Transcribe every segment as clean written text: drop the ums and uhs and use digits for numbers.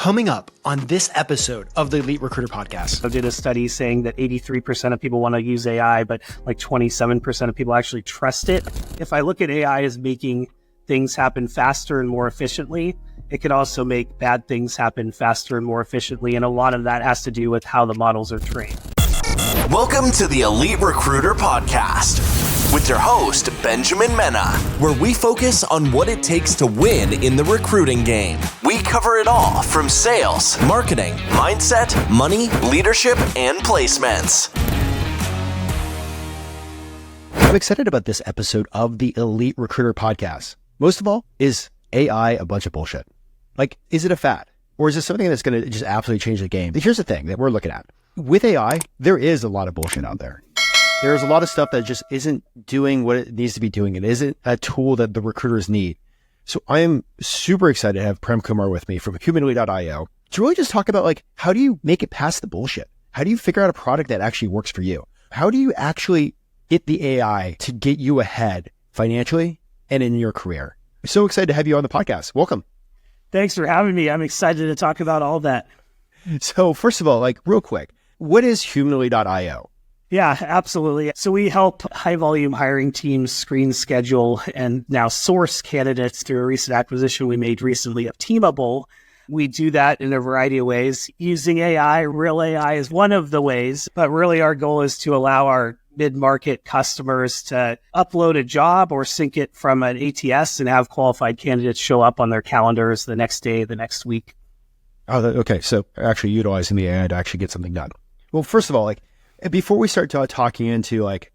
Coming up on this episode of the Elite Recruiter Podcast. I did a study saying that 83% of people want to use AI, but like 27% of people actually trust it. If I look at AI as making things happen faster and more efficiently, it could also make bad things happen faster and more efficiently. And a lot of that has to do with how the models are trained. Welcome to the Elite Recruiter Podcast with your host, Benjamin Mena, where we focus on what it takes to win in the recruiting game. We cover it all from sales, marketing, mindset, money, leadership, and placements. I'm excited about this episode of the Elite Recruiter Podcast. Most of all, is AI a bunch of bullshit? Like, is it a fad? Or is it something that's going to just absolutely change the game? Here's the thing that we're looking at. With AI, there is a lot of bullshit out there. There's a lot of stuff that just isn't doing what it needs to be doing. It isn't a tool that the recruiters need. So I am super excited to have Prem Kumar with me from humanly.io to really just talk about, like, how do you make it past the bullshit? How do you figure out a product that actually works for you? How do you actually get the AI to get you ahead financially and in your career? I'm so excited to have you on the podcast. Welcome. Thanks for having me. I'm excited to talk about all that. So first of all, like, real quick, what is humanly.io? Yeah, absolutely. So we help high volume hiring teams screen, schedule, and now source candidates through a recent acquisition we made recently of Teamable. We do that in a variety of ways. Using AI, real AI is one of the ways, but really our goal is to allow our mid-market customers to upload a job or sync it from an ATS and have qualified candidates show up on their calendars the next day, the next week. Oh, okay. So actually utilizing the AI to actually get something done. Well, first of all, like, before we start talking into like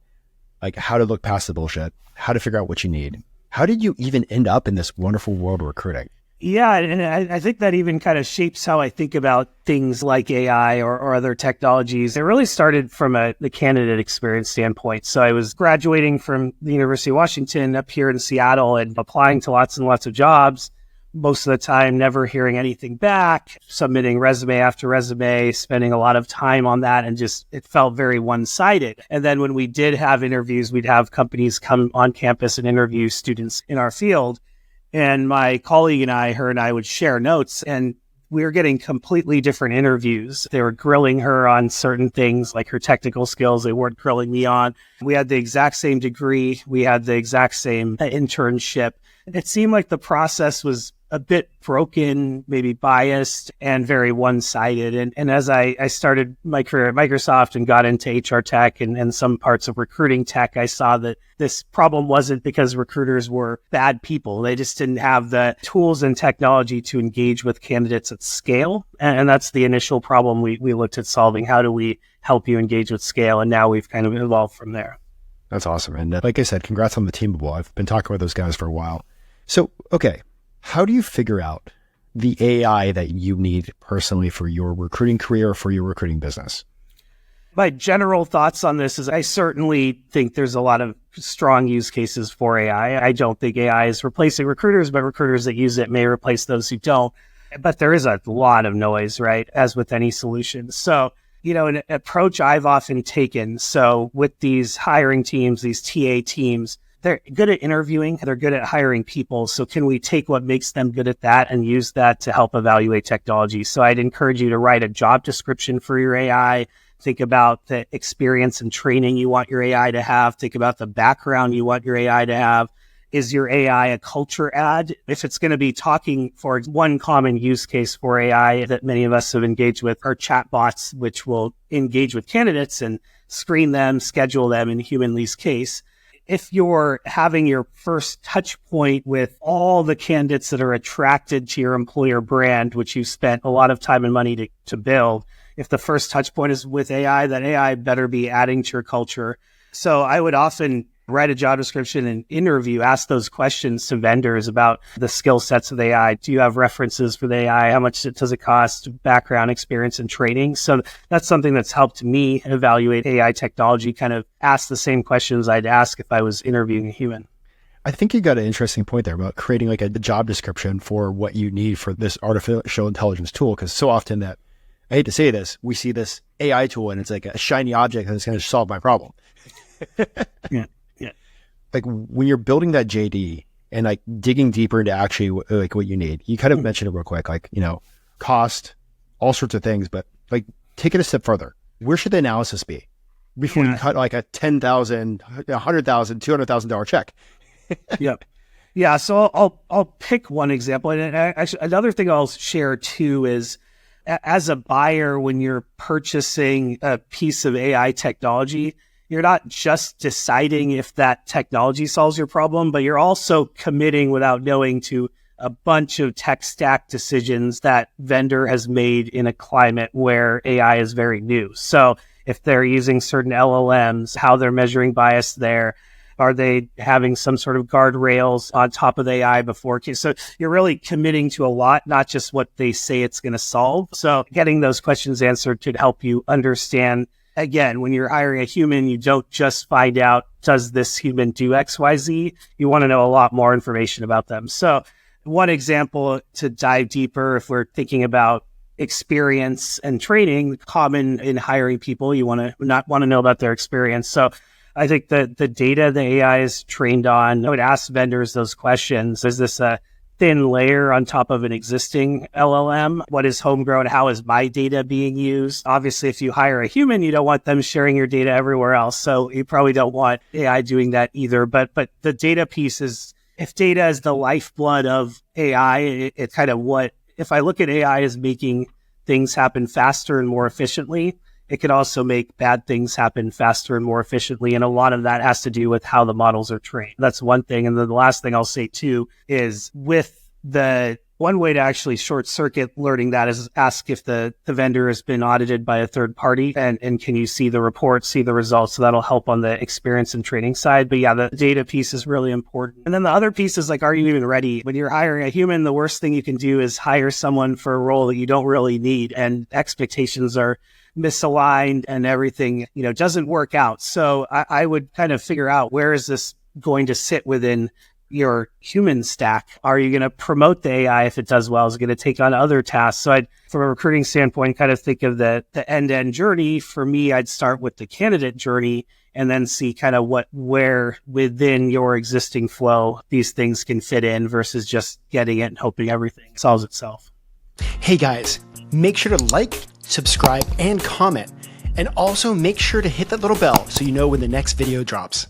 how to look past the bullshit, how to figure out what you need, how did you even end up in this wonderful world of recruiting? Yeah, and I think that even kind of shapes how I think about things like AI or other technologies. It really started from the candidate experience standpoint. So I was graduating from the University of Washington up here in Seattle and applying to lots and lots of jobs. Most of the time, never hearing anything back, submitting resume after resume, spending a lot of time on that, and just it felt very one-sided. And then when we did have interviews, we'd have companies come on campus and interview students in our field. And my colleague and I, her and I would share notes, and we were getting completely different interviews. They were grilling her on certain things like her technical skills. They weren't grilling me on. We had the exact same degree. We had the exact same internship. It seemed like the process was a bit broken, maybe biased, and very one-sided. And as I started my career at Microsoft and got into HR tech and some parts of recruiting tech, I saw that this problem wasn't because recruiters were bad people. They just didn't have the tools and technology to engage with candidates at scale. And that's the initial problem we looked at solving. How do we help you engage with scale? And now we've kind of evolved from there. That's awesome. And like I said, congrats on the Teamable. I've been talking with those guys for a while. So, okay. How do you figure out the AI that you need personally for your recruiting career or for your recruiting business? My general thoughts on this is I certainly think there's a lot of strong use cases for AI. I don't think AI is replacing recruiters, but recruiters that use it may replace those who don't. But there is a lot of noise, right? As with any solution. So, an approach I've often taken. So with these hiring teams, these TA teams, they're good at interviewing, they're good at hiring people. So can we take what makes them good at that and use that to help evaluate technology? So I'd encourage you to write a job description for your AI. Think about the experience and training you want your AI to have. Think about the background you want your AI to have. Is your AI a culture ad? If it's going to be talking, for one common use case for AI that many of us have engaged with are chatbots, which will engage with candidates and screen them, schedule them in Humanly's case. If you're having your first touch point with all the candidates that are attracted to your employer brand, which you spent a lot of time and money to build, if the first touch point is with AI, then AI better be adding to your culture. So I would often write a job description and interview, ask those questions to vendors about the skill sets of AI. Do you have references for the AI? How much does it cost? Background, experience, and training. So that's something that's helped me evaluate AI technology, kind of ask the same questions I'd ask if I was interviewing a human. I think you got an interesting point there about creating like a job description for what you need for this artificial intelligence tool. Because so often that, I hate to say this, we see this AI tool and it's like a shiny object that's going to solve my problem. Yeah. Like when you're building that JD and like digging deeper into actually like what you need, you kind of mentioned it real quick, like, cost, all sorts of things, but like take it a step further. Where should the analysis be before you cut like a $10,000, $100,000, $200,000 check? Yep. Yeah. So I'll pick one example. And actually, another thing I'll share too is as a buyer, when you're purchasing a piece of AI technology, you're not just deciding if that technology solves your problem, but you're also committing without knowing to a bunch of tech stack decisions that vendor has made in a climate where AI is very new. So if they're using certain LLMs, how they're measuring bias there, are they having some sort of guardrails on top of the AI before? So you're really committing to a lot, not just what they say it's going to solve. So getting those questions answered could help you understand. Again, when you're hiring a human, you don't just find out, does this human do X, Y, Z? You want to know a lot more information about them. So one example to dive deeper, if we're thinking about experience and training, common in hiring people, you want to know about their experience. So I think that the data the AI is trained on, I would ask vendors those questions. Is this a thin layer on top of an existing LLM? What is homegrown? How is my data being used? Obviously, if you hire a human, you don't want them sharing your data everywhere else. So you probably don't want AI doing that either. But the data piece is, if data is the lifeblood of AI, it's kind of what, if I look at AI as making things happen faster and more efficiently, it could also make bad things happen faster and more efficiently. And a lot of that has to do with how the models are trained. That's one thing. And then the last thing I'll say too is with the one way to actually short circuit learning that is ask if the vendor has been audited by a third party and can you see the report, see the results. So that'll help on the experience and training side. But yeah, the data piece is really important. And then the other piece is like, are you even ready? When you're hiring a human, the worst thing you can do is hire someone for a role that you don't really need. And expectations are misaligned and everything, doesn't work out. So I would kind of figure out, where is this going to sit within your human stack? Are you going to promote the AI if it does well? Is it going to take on other tasks? So from a recruiting standpoint, kind of think of the end-to-end journey. For me, I'd start with the candidate journey and then see kind of where within your existing flow these things can fit in versus just getting it and hoping everything solves itself. Hey guys, make sure to like, subscribe, and comment. And also make sure to hit that little bell so you know when the next video drops.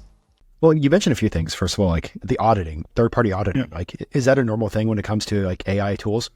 Well, you mentioned a few things. First of all, like the auditing, third-party auditing. Yeah. Like, is that a normal thing when it comes to like AI tools?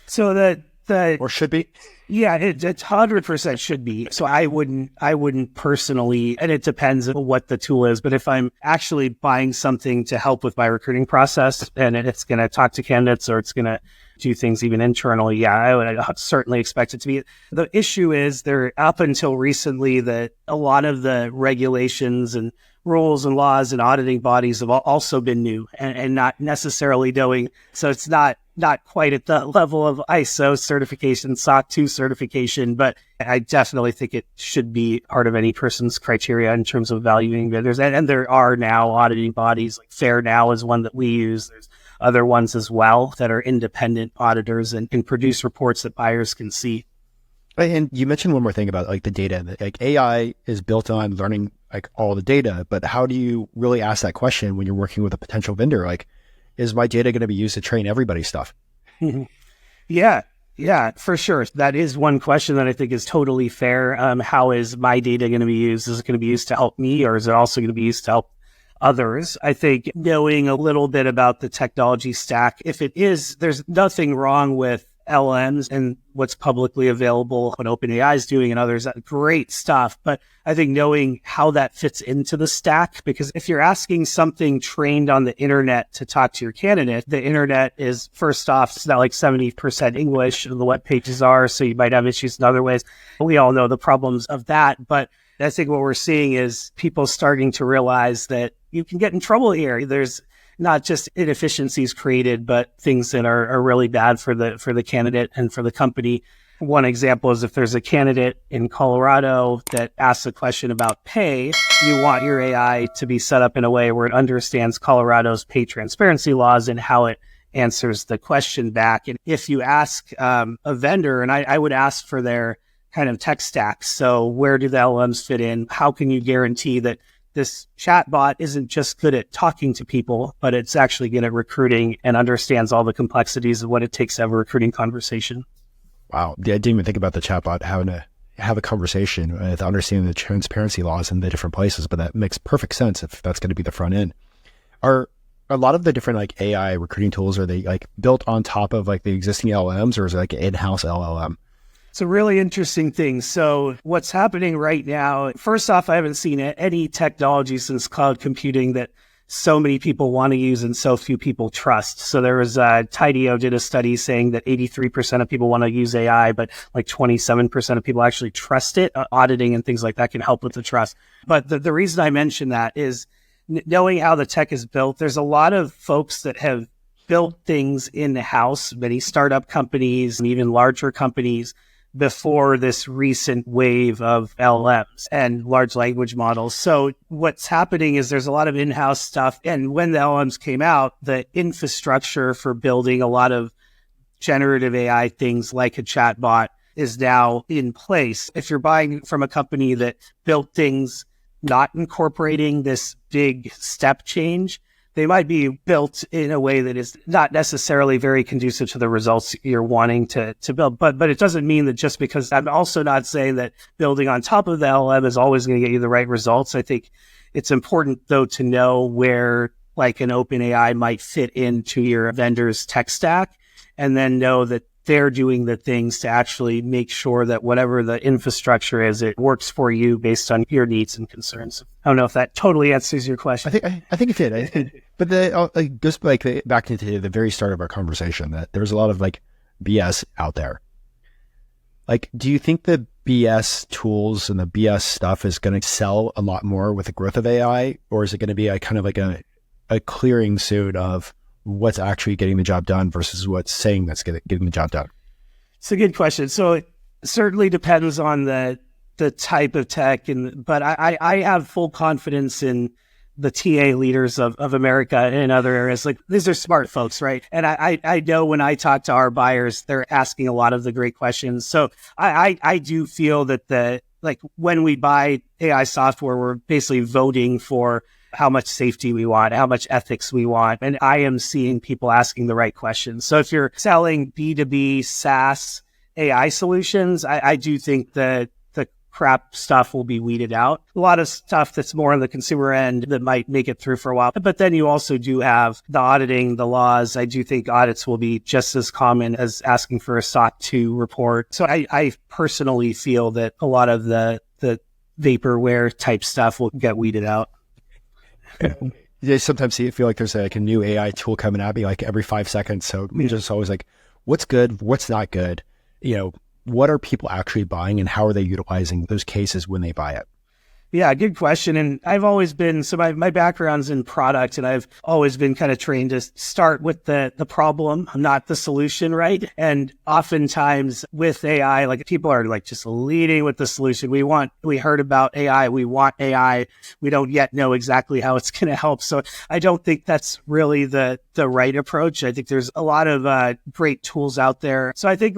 So or should be? Yeah, it 100% should be. So I wouldn't personally, and it depends on what the tool is, but if I'm actually buying something to help with my recruiting process and it's going to talk to candidates or it's going to do things even internally, yeah, I would certainly expect it to be. The issue is up until recently that a lot of the regulations and rules and laws and auditing bodies have also been new and not necessarily knowing. So it's not quite at the level of ISO certification, SOC 2 certification, but I definitely think it should be part of any person's criteria in terms of valuing vendors. And there are now auditing bodies, like Fair Now is one that we use. There's other ones as well that are independent auditors and can produce reports that buyers can see. And you mentioned one more thing about like the data. Like AI is built on learning like all the data, but how do you really ask that question when you're working with a potential vendor? Like, is my data going to be used to train everybody's stuff? Yeah, for sure. That is one question that I think is totally fair. How is my data going to be used? Is it going to be used to help me, or is it also going to be used to help others? I think knowing a little bit about the technology stack, if it is, there's nothing wrong with LLMs and what's publicly available, what OpenAI is doing and others, great stuff. But I think knowing how that fits into the stack, because if you're asking something trained on the internet to talk to your candidate, the internet is, first off, it's not like 70% English, the web pages are, so you might have issues in other ways. We all know the problems of that. But I think what we're seeing is people starting to realize that you can get in trouble here. There's not just inefficiencies created, but things that are really bad for the candidate and for the company. One example is if there's a candidate in Colorado that asks a question about pay, you want your AI to be set up in a way where it understands Colorado's pay transparency laws and how it answers the question back. And if you ask a vendor, and I would ask for their kind of tech stack. So where do the LLMs fit in? How can you guarantee that this chatbot isn't just good at talking to people, but it's actually good at recruiting and understands all the complexities of what it takes to have a recruiting conversation? Wow. Yeah, I didn't even think about the chatbot having to have a conversation with understanding the transparency laws in the different places, but that makes perfect sense if that's going to be the front end. Are a lot of the different like AI recruiting tools, are they like built on top of like the existing LLMs, or is it like an in-house LLM? It's a really interesting thing. So what's happening right now, first off, I haven't seen any technology since cloud computing that so many people want to use and so few people trust. So there was Tideo did a study saying that 83% of people want to use AI, but like 27% of people actually trust it. Auditing and things like that can help with the trust. But the reason I mention that is knowing how the tech is built. There's a lot of folks that have built things in the house, many startup companies and even larger companies, before this recent wave of LLMs and large language models. So what's happening is there's a lot of in-house stuff. And when the LLMs came out, the infrastructure for building a lot of generative AI things like a chatbot is now in place. If you're buying from a company that built things not incorporating this big step change, they might be built in a way that is not necessarily very conducive to the results you're wanting to build. But it doesn't mean that just because, I'm also not saying that building on top of the LLM is always going to get you the right results. I think it's important, though, to know where like an OpenAI might fit into your vendor's tech stack, and then know that they're doing the things to actually make sure that whatever the infrastructure is, it works for you based on your needs and concerns. I don't know if that totally answers your question. I think it did. But just back into the very start of our conversation, that there's a lot of like BS out there. Like, do you think the BS tools and the BS stuff is going to sell a lot more with the growth of AI, or is it going to be a kind of like a clearing soon of what's actually getting the job done versus what's saying that's getting the job done? It's a good question. So it certainly depends on the type of tech, but I have full confidence in the TA leaders of America and other areas. Like, these are smart folks, right? And I know when I talk to our buyers, they're asking a lot of the great questions. So I do feel that when we buy AI software, we're basically voting for how much safety we want, how much ethics we want. And I am seeing people asking the right questions. So if you're selling B2B SaaS AI solutions, I do think that the crap stuff will be weeded out. A lot of stuff that's more on the consumer end that might make it through for a while. But then you also do have the auditing, the laws. I do think audits will be just as common as asking for a SOC 2 report. So I personally feel that a lot of the vaporware type stuff will get weeded out. I sometimes feel like there's like a new AI tool coming at me like every 5 seconds. So you're just always like, what's good? What's not good? What are people actually buying, and how are they utilizing those cases when they buy it? Yeah, good question. And I've always been, so my background's in product, and I've always been kind of trained to start with the problem, not the solution, right? And oftentimes with AI, like, people are like just leading with the solution. We heard about AI. We want AI. We don't yet know exactly how it's going to help. So I don't think that's really the right approach. I think there's a lot of great tools out there. So I think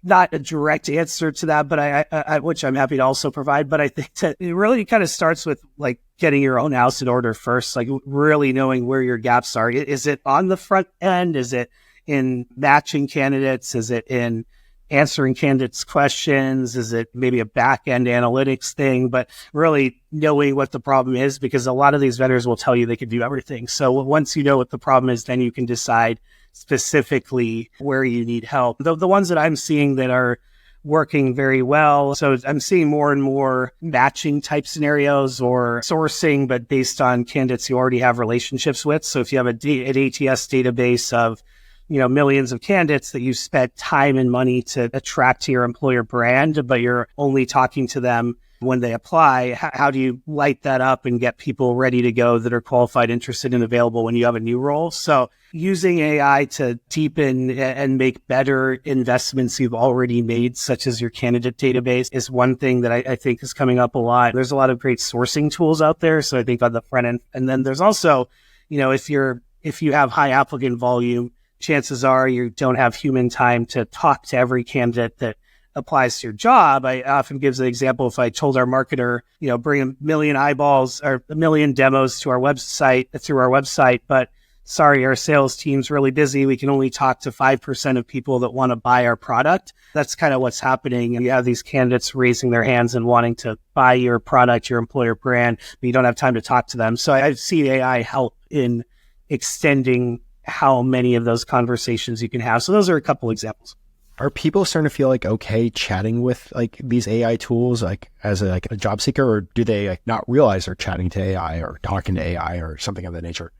not a direct answer to that, but I which I'm happy to also provide. But I think that it really kind of starts with like getting your own house in order first, like really knowing where your gaps are. Is it on the front end? Is it in matching candidates? Is it in answering candidates' questions? Is it maybe a back end analytics thing? But really knowing what the problem is, because a lot of these vendors will tell you they can do everything. So once you know what the problem is, then you can decide specifically where you need help. The ones that I'm seeing that are working very well, so I'm seeing more and more matching type scenarios or sourcing, but based on candidates you already have relationships with. So if you have an ATS database of millions of candidates that you spent time and money to attract to your employer brand, but you're only talking to them when they apply, how do you light that up and get people ready to go that are qualified, interested, and available when you have a new role? So using AI to deepen and make better investments you've already made, such as your candidate database, is one thing that I think is coming up a lot. There's a lot of great sourcing tools out there. So I think on the front end, and then there's also, if you have high applicant volume, chances are you don't have human time to talk to every candidate that applies to your job. I often give the example, if I told our marketer, bring 1 million eyeballs or 1 million demos to our website, through our website, but sorry, our sales team's really busy. We can only talk to 5% of people that want to buy our product. That's kind of what's happening. And you have these candidates raising their hands and wanting to buy your product, your employer brand, but you don't have time to talk to them. So I've seen AI help in extending how many of those conversations you can have. So those are a couple examples. Are people starting to feel like okay chatting with like these AI tools like as a job seeker, or do they like not realize they're chatting to AI or talking to AI or something of that nature?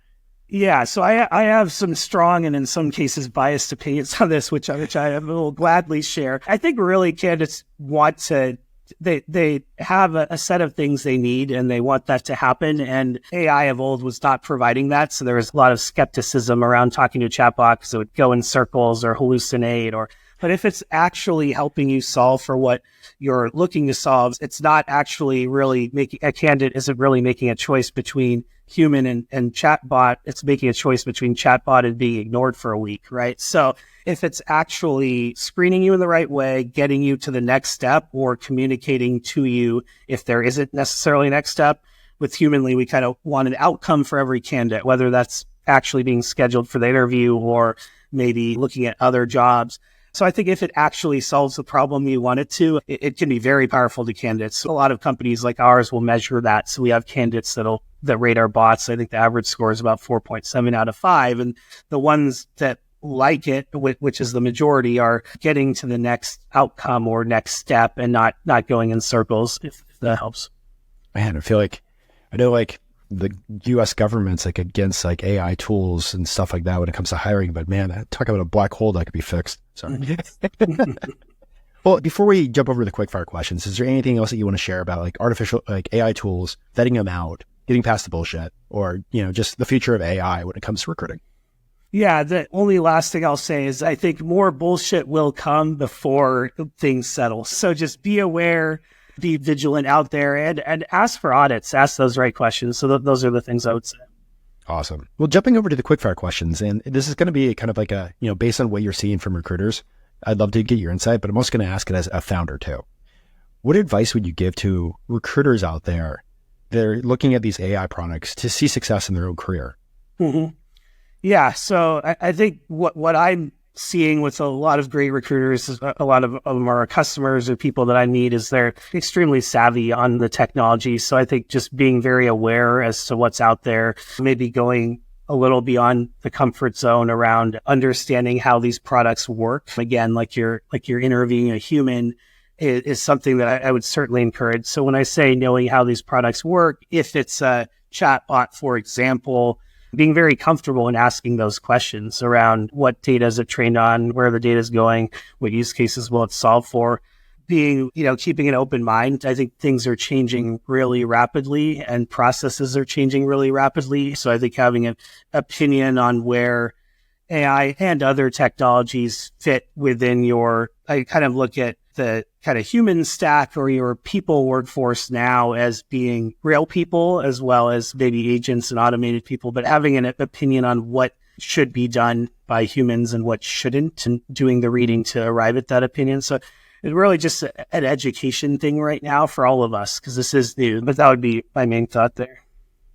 Yeah, so I have some strong and in some cases biased opinions on this, which I will gladly share. I think really candidates want to, they have a set of things they need and they want that to happen. And AI of old was not providing that. So there was a lot of skepticism around talking to a chatbot because it would go in circles or hallucinate but if it's actually helping you solve for what you're looking to solve, it's not actually really a candidate isn't really making a choice between human and chatbot. It's making a choice between chatbot and being ignored for a week, right? So if it's actually screening you in the right way, getting you to the next step or communicating to you if there isn't necessarily a next step, with Humanly, we kind of want an outcome for every candidate, whether that's actually being scheduled for the interview or maybe looking at other jobs. So I think if it actually solves the problem you want it to, it can be very powerful to candidates. A lot of companies like ours will measure that. So we have candidates that rate our bots. I think the average score is about 4.7 out of 5. And the ones that like it, which is the majority, are getting to the next outcome or next step and not going in circles, if that helps. Man, I know like the US government's like against like AI tools and stuff like that when it comes to hiring, but man, talk about a black hole that could be fixed. Sorry. Well, before we jump over to the quickfire questions, is there anything else that you want to share about like artificial, like AI tools, vetting them out, getting past the bullshit, or, just the future of AI when it comes to recruiting? Yeah, the only last thing I'll say is I think more bullshit will come before things settle. So just be aware, be vigilant out there, and ask for audits, ask those right questions. So those are the things I would say. Awesome. Well, jumping over to the quickfire questions, and this is going to be kind of like a, based on what you're seeing from recruiters, I'd love to get your insight, but I'm also going to ask it as a founder too. What advice would you give to recruiters out there that are looking at these AI products to see success in their own career? Mm-hmm. Yeah. So I think what I'm seeing with a lot of great recruiters, a lot of them are customers or people that I meet, is they're extremely savvy on the technology. So I think just being very aware as to what's out there, maybe going a little beyond the comfort zone around understanding how these products work. Again, like you're interviewing a human is something that I would certainly encourage. So when I say knowing how these products work, if it's a chatbot, for example, being very comfortable in asking those questions around what data is it trained on, where the data is going, what use cases will it solve for, keeping an open mind. I think things are changing really rapidly and processes are changing really rapidly. So I think having an opinion on where AI and other technologies fit within I kind of look at the kind of human stack or your people workforce now as being real people as well as maybe agents and automated people, but having an opinion on what should be done by humans and what shouldn't, and doing the reading to arrive at that opinion. So it's really just an education thing right now for all of us because this is new, but that would be my main thought there.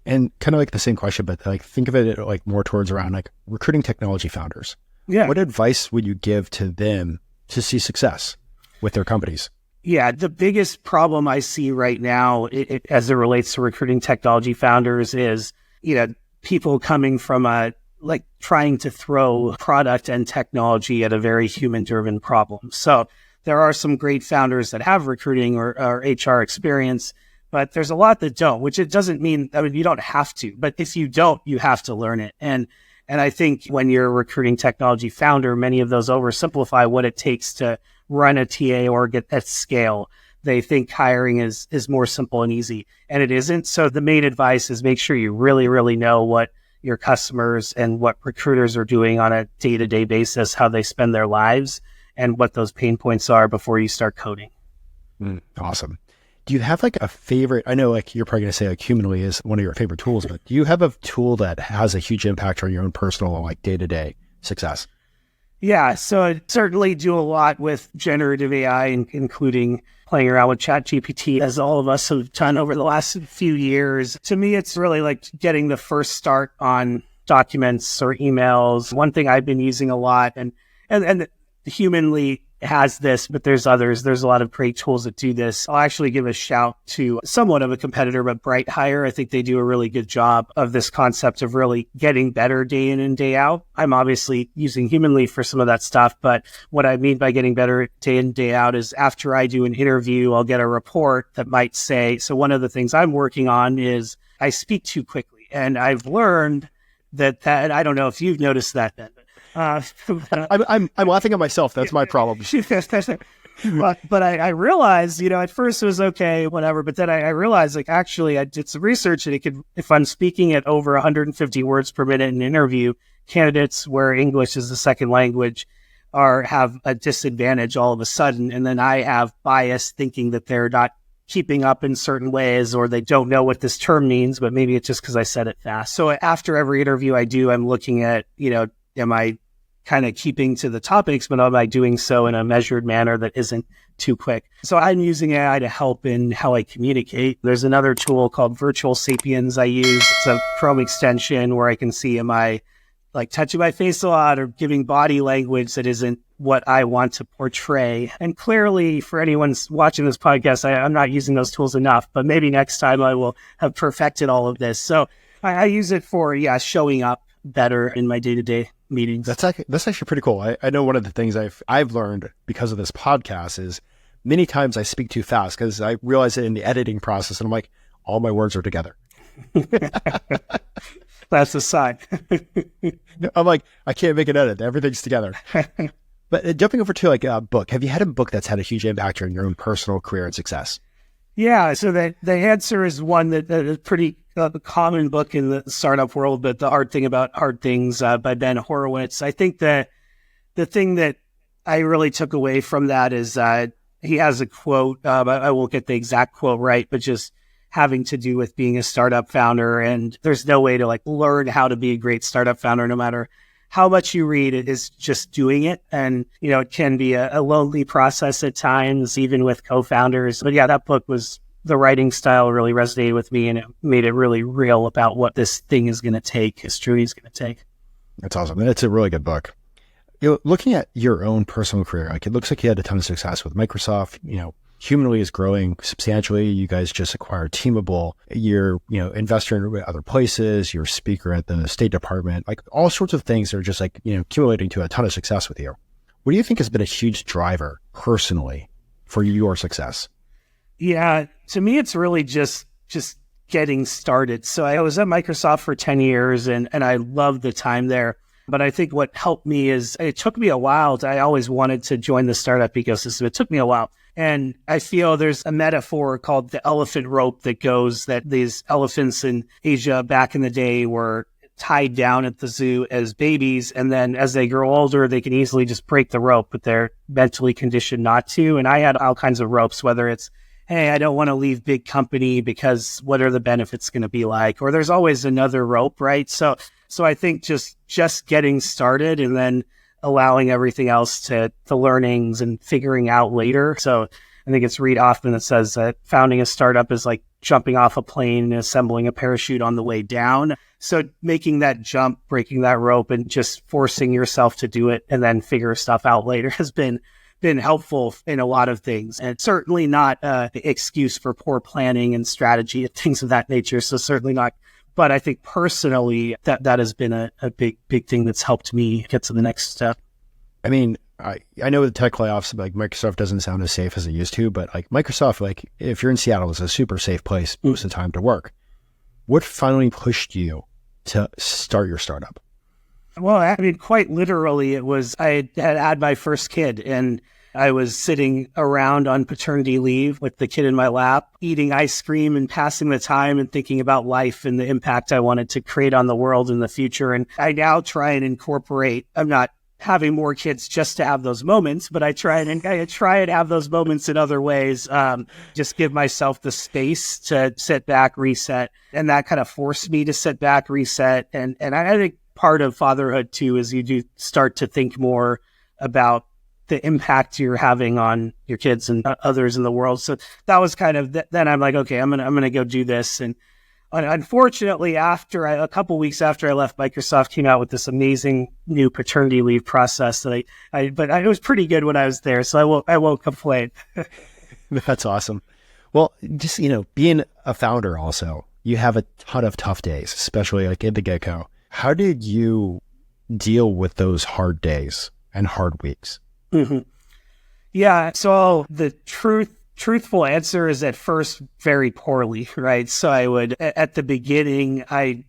And kind of like the same question, but like think of it like more towards around like recruiting technology founders. Yeah. What advice would you give to them to see success with their companies? Yeah, the biggest problem I see right now as it relates to recruiting technology founders is, people coming from trying to throw product and technology at a very human-driven problem. So there are some great founders that have recruiting or HR experience, but there's a lot that don't, which it doesn't mean, you don't have to, but if you don't, you have to learn it. And I think when you're a recruiting technology founder, many of those oversimplify what it takes to run a TA org at scale. They think hiring is more simple and easy, and it isn't. So the main advice is make sure you really, really know what your customers and what recruiters are doing on a day-to-day basis, how they spend their lives, and what those pain points are before you start coding. Awesome. Do you have like a favorite? I know like you're probably going to say like Humanly is one of your favorite tools, but do you have a tool that has a huge impact on your own personal like day-to-day success? Yeah, so I certainly do a lot with generative AI, including playing around with ChatGPT, as all of us have done over the last few years. To me, it's really like getting the first start on documents or emails. One thing I've been using a lot, and humanly has this, but there's others. There's a lot of great tools that do this. I'll actually give a shout to somewhat of a competitor, but Bright Hire. I think they do a really good job of this concept of really getting better day in and day out. I'm obviously using Humanly for some of that stuff, but what I mean by getting better day in, day out is after I do an interview, I'll get a report that might say, so one of the things I'm working on is I speak too quickly. And I've learned that I don't know if you've noticed that, Ben. I'm laughing at myself. That's my problem. but I realized, at first it was okay, whatever. But then I realized, actually, I did some research and if I'm speaking at over 150 words per minute in an interview, candidates where English is the second language have a disadvantage all of a sudden. And then I have bias thinking that they're not keeping up in certain ways, or they don't know what this term means, but maybe it's just because I said it fast. So after every interview I do, I'm looking at, am I kind of keeping to the topics, but am I doing so in a measured manner that isn't too quick? So I'm using AI to help in how I communicate. There's another tool called Virtual Sapiens I use. It's a Chrome extension where I can see, am I touching my face a lot or giving body language that isn't what I want to portray? And clearly, for anyone watching this podcast, I'm not using those tools enough, but maybe next time I will have perfected all of this. So I use it for, showing up better in my day-to-day meetings. That's actually pretty cool. I know one of the things I've learned because of this podcast is many times I speak too fast because I realize it in the editing process and I'm like, all my words are together. That's a sign. I'm like, I can't make an edit. Everything's together. But jumping over to a book, have you had a book that's had a huge impact on your own personal career and success? Yeah. So the answer is one that is pretty common book in the startup world, but The Hard Thing About Hard Things by Ben Horowitz. I think that the thing that I really took away from that is he has a quote. I won't get the exact quote right, but just having to do with being a startup founder. And there's no way to learn how to be a great startup founder, no matter how much you read. It is just doing it. And, it can be a lonely process at times, even with co-founders. But yeah, that book the writing style really resonated with me, and it made it really real about what this thing is going to take, his journey is going to take. That's awesome. It's a really good book. Looking at your own personal career, it looks like you had a ton of success with Microsoft. Humanly is growing substantially. You guys just acquired Teamable. You're, investor in other places. You're a speaker at the State Department. All sorts of things that are just accumulating to a ton of success with you. What do you think has been a huge driver personally for your success? Yeah, to me, it's really just getting started. So I was at Microsoft for 10 years and I loved the time there. But I think what helped me is it took me a while. I always wanted to join the startup ecosystem. It took me a while. And I feel there's a metaphor called the elephant rope that these elephants in Asia back in the day were tied down at the zoo as babies. And then as they grow older, they can easily just break the rope, but they're mentally conditioned not to. And I had all kinds of ropes, whether it's, hey, I don't want to leave big company because what are the benefits going to be like? Or there's always another rope, right? So I think just getting started and then allowing everything else to the learnings and figuring out later. So I think it's Reid Hoffman that says that founding a startup is like jumping off a plane and assembling a parachute on the way down. So making that jump, breaking that rope, and just forcing yourself to do it and then figure stuff out later has been helpful in a lot of things, and certainly not the excuse for poor planning and strategy and things of that nature. So certainly not. But I think personally that has been a big thing that's helped me get to the next step. I mean, I know the tech layoffs, Microsoft doesn't sound as safe as it used to, but Microsoft, if you're in Seattle, it's a super safe place most of the time to work. What finally pushed you to start your startup? Well, I mean, quite literally, it was I had had my first kid, and I was sitting around on paternity leave with the kid in my lap, eating ice cream and passing the time and thinking about life and the impact I wanted to create on the world in the future. And I now try and incorporate, I'm not having more kids just to have those moments, but I try and have those moments in other ways. Just give myself the space to sit back, reset. And that kind of forced me to sit back, reset. And I think part of fatherhood too is you do start to think more about the impact you're having on your kids and others in the world. So that was kind of, then I'm like, okay, I'm going to go do this. And Unfortunately, a couple weeks after I left, Microsoft came out with this amazing new paternity leave process that but it was pretty good when I was there, so I won't complain. That's awesome. Well, just, being a founder also, you have a ton of tough days, especially like in the get-go. How did you deal with those hard days and hard weeks? Mm-hmm. Yeah. So the truthful answer is at first very poorly, right? So at the beginning, I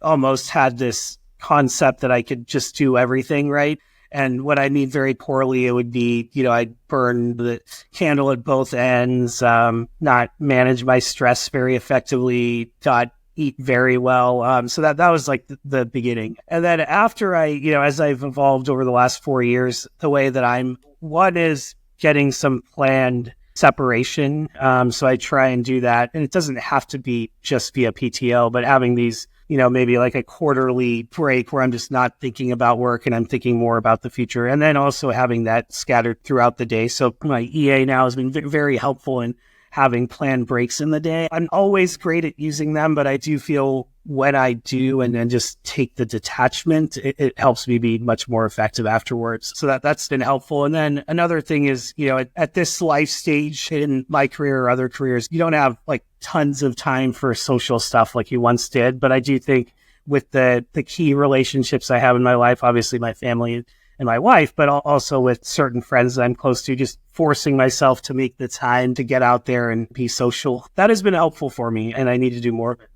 almost had this concept that I could just do everything, right? And what I mean very poorly, it would be, I'd burn the candle at both ends, not manage my stress very effectively, not eat very well. So that was like the beginning. And then after as I've evolved over the last 4 years, the way that one is getting some planned separation. So I try and do that. And it doesn't have to be just via PTO, but having these, maybe like a quarterly break where I'm just not thinking about work and I'm thinking more about the future. And then also having that scattered throughout the day. So my EA now has been very helpful in having planned breaks in the day. I'm always great at using them, but I do feel when I do and then just take the detachment, it helps me be much more effective afterwards. So that's been helpful. And then another thing is, at this life stage in my career or other careers, you don't have like tons of time for social stuff like you once did. But I do think with the key relationships I have in my life, obviously my family and my wife, but also with certain friends that I'm close to, just forcing myself to make the time to get out there and be social. That has been helpful for me, and I need to do more of it.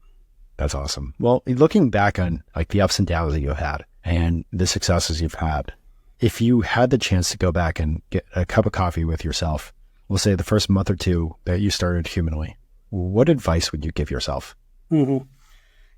That's awesome. Well, looking back on like the ups and downs that you've had and the successes you've had, if you had the chance to go back and get a cup of coffee with yourself, we'll say the first month or two that you started Humanly, what advice would you give yourself? Mm-hmm.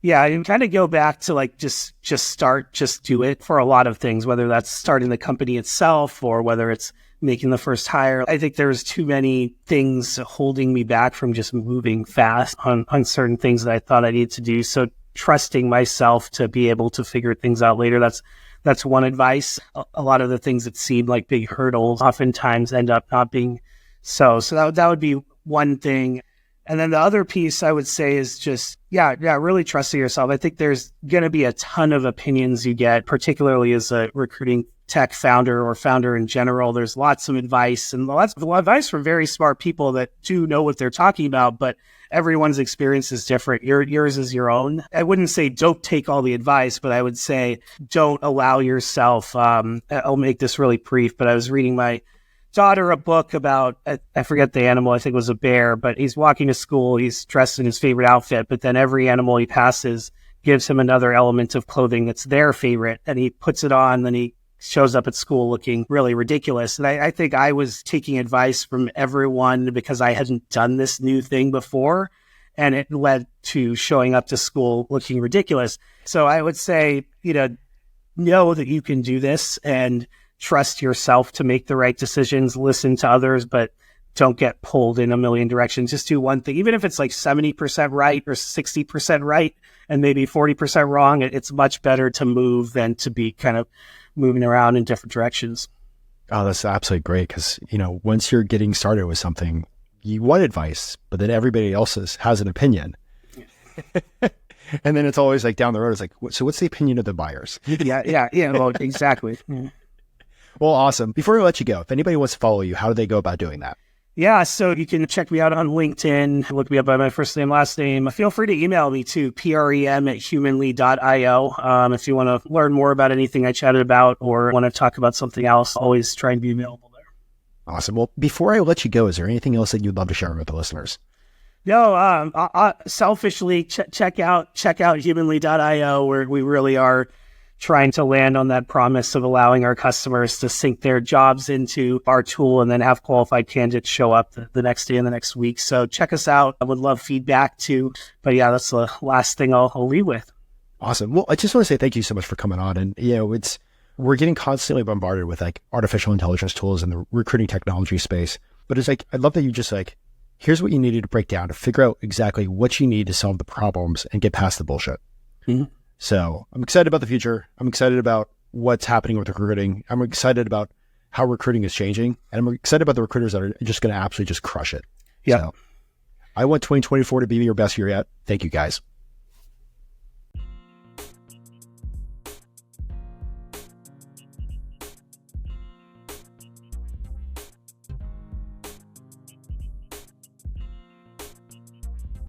Yeah, I kind of go back to like just start, just do it for a lot of things, whether that's starting the company itself or whether it's making the first hire. I think there's too many things holding me back from just moving fast on certain things that I thought I needed to do. So trusting myself to be able to figure things out later, that's one advice. A lot of the things that seem like big hurdles oftentimes end up not being so. So that would be one thing. And then the other piece I would say is just, really trusting yourself. I think there's going to be a ton of opinions you get, particularly as a recruiting tech founder or founder in general. There's lots of advice and lots of advice from very smart people that do know what they're talking about, but everyone's experience is different. Yours is your own. I wouldn't say don't take all the advice, but I would say don't allow yourself. I'll make this really brief, but I was reading my daughter a book about, I forget the animal, I think it was a bear, but he's walking to school, he's dressed in his favorite outfit, but then every animal he passes gives him another element of clothing that's their favorite, and he puts it on, then he shows up at school looking really ridiculous. And I think I was taking advice from everyone because I hadn't done this new thing before, and it led to showing up to school looking ridiculous. So I would say, know that you can do this and trust yourself to make the right decisions, listen to others, but don't get pulled in a million directions. Just do one thing. Even if it's like 70% right or 60% right and maybe 40% wrong, it's much better to move than to be kind of moving around in different directions. Oh, that's absolutely great. Because, once you're getting started with something, you want advice, but then everybody else has an opinion. And then it's always like down the road, it's like, so what's the opinion of the buyers? Yeah. Well, exactly. Yeah. Well, awesome. Before we let you go, if anybody wants to follow you, how do they go about doing that? Yeah, so you can check me out on LinkedIn, look me up by my first name, last name. Feel free to email me to prem@humanly.io. If you want to learn more about anything I chatted about or want to talk about something else, always try and be available there. Awesome. Well, before I let you go, is there anything else that you'd love to share with the listeners? No, selfishly, check out humanly.io, where we really are trying to land on that promise of allowing our customers to sync their jobs into our tool and then have qualified candidates show up the next day and the next week. So check us out. I would love feedback too. But yeah, that's the last thing I'll leave with. Awesome. Well, I just want to say thank you so much for coming on. And, we're getting constantly bombarded with like artificial intelligence tools in the recruiting technology space. But it's like, I love that you just like, here's what you needed to break down to figure out exactly what you need to solve the problems and get past the bullshit. Mm-hmm. So I'm excited about the future. I'm excited about what's happening with recruiting. I'm excited about how recruiting is changing. And I'm excited about the recruiters that are just going to absolutely just crush it. Yeah. So I want 2024 to be your best year yet. Thank you, guys.